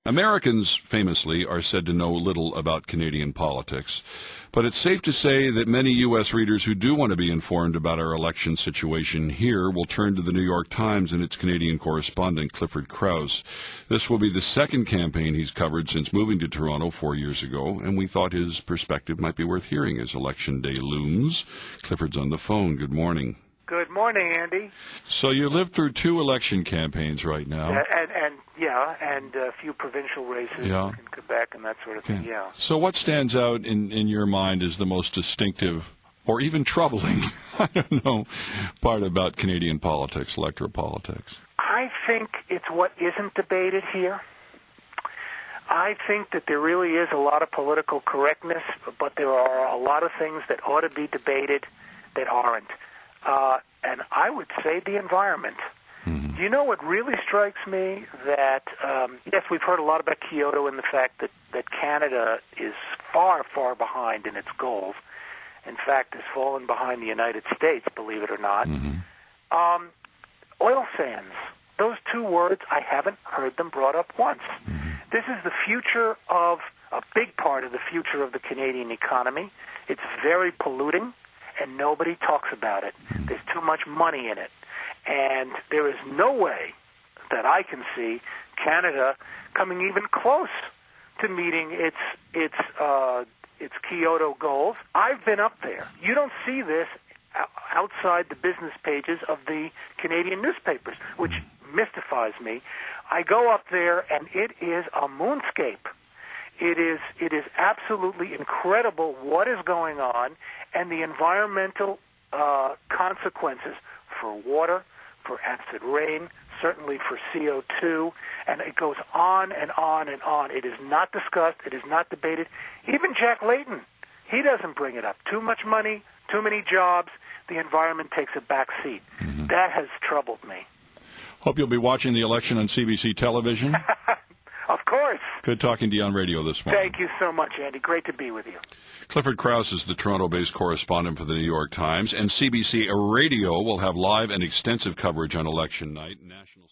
Americans, famously, are said to know little about Canadian politics, but it's safe to say that many U.S. readers who do want to be informed about our election situation here will turn to the New York Times and its Canadian correspondent, Clifford Krauss. This will be the second campaign he's covered since moving to Toronto 4 years ago, and we thought his perspective might be worth hearing as Election Day looms. Clifford's on the phone. Good morning. Good morning, Andy. So you lived through two election campaigns right now. And a few provincial races in Quebec and that sort of thing, So what stands out in your mind as the most distinctive or even troubling, I don't know, part about Canadian politics, electoral politics? I think it's what isn't debated here. I think that there really is a lot of political correctness, but there are a lot of things that ought to be debated that aren't. And I would say the environment. Mm-hmm. You know what really strikes me? That, yes, we've heard a lot about Kyoto and the fact that Canada is far, far behind in its goals. In fact, has fallen behind the United States, believe it or not. Mm-hmm. Oil sands. Those two words, I haven't heard them brought up once. Mm-hmm. This is the future of, a big part of the future of the Canadian economy. It's very polluting, and nobody talks about it. Mm-hmm. There's too much money in it. And there is no way that I can see Canada coming even close to meeting its Kyoto goals. I've been up there. You don't see this outside the business pages of the Canadian newspapers, which mystifies me. I go up there, and it is a moonscape. It is absolutely incredible what is going on, and the environmental consequences for water, for acid rain, certainly for CO2, and it goes on and on and on. It is not discussed. It is not debated. Even Jack Layton, he doesn't bring it up. Too much money, too many jobs, the environment takes a back seat. Mm-hmm. That has troubled me. Hope you'll be watching the election on CBC television. Of course. Good talking to you on radio this morning. Thank you so much, Andy. Great to be with you. Clifford Krauss is the Toronto-based correspondent for the New York Times, and CBC Radio will have live and extensive coverage on election night. National